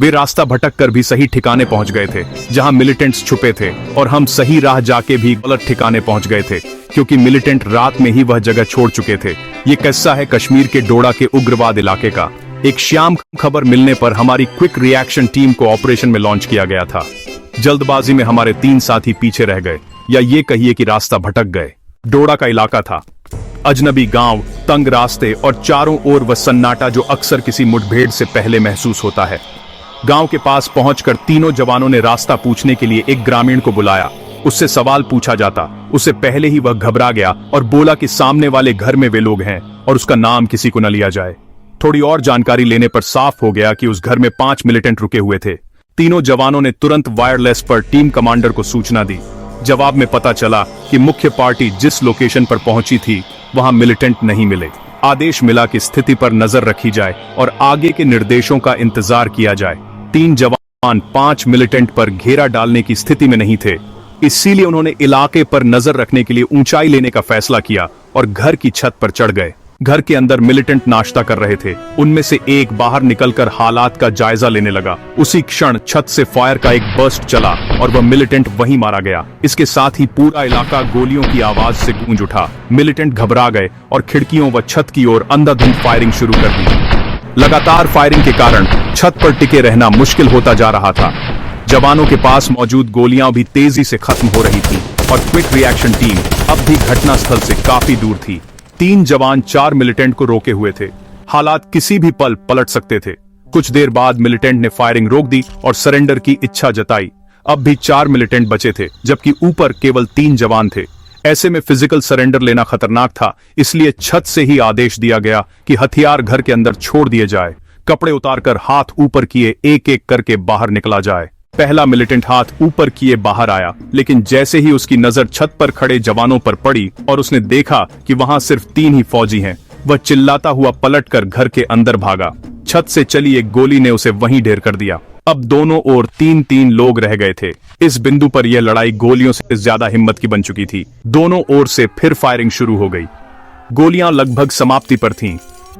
वे रास्ता भटक कर भी सही ठिकाने पहुंच गए थे जहां मिलिटेंट्स छुपे थे, और हम सही राह जाके भी गलत ठिकाने पहुंच गए थे क्योंकि मिलिटेंट रात में ही वह जगह छोड़ चुके थे। ये किस्सा है कश्मीर के डोडा के उग्रवाद इलाके का। एक शाम खबर मिलने पर हमारी क्विक रिएक्शन टीम को ऑपरेशन में लॉन्च किया गया था। जल्दबाजी में हमारे 3 साथी पीछे रह गए, या ये कहिए कि रास्ता भटक गए। डोडा का इलाका था, अजनबी गांव, तंग रास्ते और चारों ओर वह सन्नाटा जो अक्सर किसी मुठभेड़ से पहले महसूस होता है। गांव के पास पहुंचकर तीनों जवानों ने रास्ता पूछने के लिए एक ग्रामीण को बुलाया। उससे सवाल पूछा जाता, उससे पहले ही वह घबरा गया और बोला कि सामने वाले घर में वे लोग हैं और उसका नाम किसी को न लिया जाए। थोड़ी और जानकारी लेने पर साफ हो गया कि उस घर में 5 मिलिटेंट रुके हुए थे। तीनों जवानों ने तुरंत वायरलेस पर टीम कमांडर को सूचना दी। जवाब में पता चला कि मुख्य पार्टी जिस लोकेशन पर पहुंची थी वहां मिलिटेंट नहीं मिले। आदेश मिला कि स्थिति पर नजर रखी जाए और आगे के निर्देशों का इंतजार किया जाए। 3 जवान 5 मिलिटेंट पर घेरा डालने की स्थिति में नहीं थे, इसीलिए उन्होंने इलाके पर नजर रखने के लिए ऊंचाई लेने का फैसला किया और घर की छत पर चढ़ गए। घर के अंदर मिलिटेंट नाश्ता कर रहे थे। उनमें से एक बाहर निकलकर हालात का जायजा लेने लगा। उसी क्षण छत से फायर का एक बर्स्ट चला और वह मिलिटेंट वहीं मारा गया। इसके साथ ही पूरा इलाका गोलियों की आवाज से गूंज उठा। मिलिटेंट घबरा गए और खिड़कियों व छत की ओर अंधाधुंध फायरिंग शुरू कर दी। लगातार फायरिंग के कारण छत पर टिके रहना मुश्किल होता जा रहा था। जवानों के पास मौजूद गोलियां भी तेजी से खत्म हो रही थी और क्विक रिएक्शन टीम अब भी घटनास्थल से काफी दूर थी। 3 जवान 4 मिलिटेंट को रोके हुए थे। हालात किसी भी पल पलट सकते थे। कुछ देर बाद मिलिटेंट ने फायरिंग रोक दी और सरेंडर की इच्छा जताई। अब भी 4 मिलिटेंट बचे थे, जबकि ऊपर केवल 3 जवान थे। ऐसे में फिजिकल सरेंडर लेना खतरनाक था, इसलिए छत से ही आदेश दिया गया कि हथियार घर के अंदर छोड़ दिए जाए। कपड़े उतारकर हाथ ऊपर किए एक एक करके बाहर निकला जाए। पहला मिलिटेंट हाथ ऊपर किए बाहर आया, लेकिन जैसे ही उसकी नजर छत पर खड़े जवानों पर पड़ी और उसने देखा कि वहां सिर्फ 3 ही फौजी हैं, वह चिल्लाता हुआ पलटकर घर के अंदर भागा। छत से चली एक गोली ने उसे वहीं ढेर कर दिया। अब दोनों ओर 3-3 लोग रह गए थे। इस बिंदु पर यह लड़ाई गोलियों से ज्यादा हिम्मत की बन चुकी थी। दोनों ओर से फिर फायरिंग शुरू हो गई। गोलियां लगभग समाप्ति पर थीं।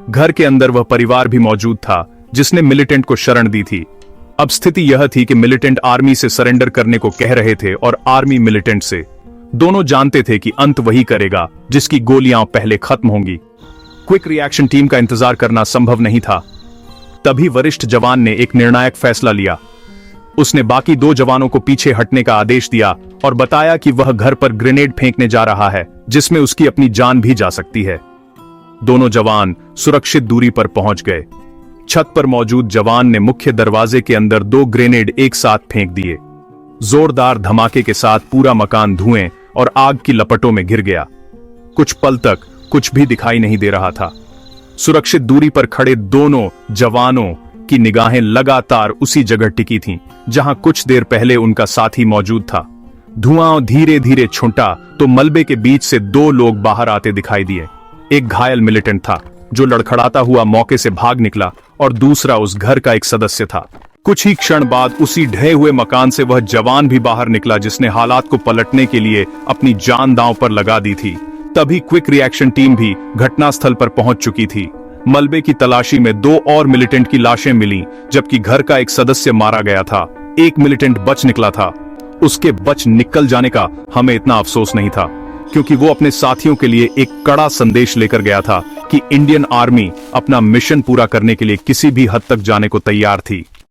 घर के अंदर वह परिवार भी मौजूद था जिसने मिलिटेंट को शरण दी थी। अब स्थिति यह थी कि मिलिटेंट आर्मी से सरेंडर करने को कह रहे थे और आर्मी मिलिटेंट से। दोनों जानते थे कि अंत वही करेगा जिसकी गोलियां पहले खत्म होंगी। क्विक रिएक्शन टीम का इंतजार करना संभव नहीं था। तभी वरिष्ठ जवान ने एक निर्णायक फैसला लिया। उसने बाकी 2 जवानों को पीछे हटने का आदेश दिया और बताया कि वह घर पर ग्रेनेड फेंकने जा रहा है जिसमें उसकी अपनी जान भी जा सकती है। दोनों जवान सुरक्षित दूरी पर पहुंच गए। छत पर मौजूद जवान ने मुख्य दरवाजे के अंदर 2 ग्रेनेड एक साथ फेंक दिए। जोरदार धमाके के साथ पूरा मकान धुएं और आग की लपटों में घिर गया। कुछ पल तक कुछ भी दिखाई नहीं दे रहा था। सुरक्षित दूरी पर खड़े दोनों जवानों की निगाहें लगातार उसी जगह टिकी थीं जहां कुछ देर पहले उनका साथी मौजूद था। धुआं धीरे धीरे छूटा तो मलबे के बीच से 2 लोग बाहर आते दिखाई दिए। एक घायल मिलिटेंट था जो लड़खड़ाता हुआ मौके से भाग निकला और दूसरा उस घर का एक सदस्य था। कुछ ही क्षण बाद उसी ढहे हुए मकान से वह जवान भी बाहर निकला जिसने हालात को पलटने के लिए अपनी जान दांव पर लगा दी थी। तभी क्विक रिएक्शन टीम भी घटनास्थल पर पहुंच चुकी थी। मलबे की तलाशी में 2 और मिलिटेंट की लाशें मिली, जबकि घर का एक सदस्य मारा गया था। एक मिलिटेंट बच निकला था। उसके बच निकल जाने का हमें इतना अफसोस नहीं था, क्योंकि वो अपने साथियों के लिए एक कड़ा संदेश लेकर गया था कि इंडियन आर्मी अपना मिशन पूरा करने के लिए किसी भी हद तक जाने को तैयार थी।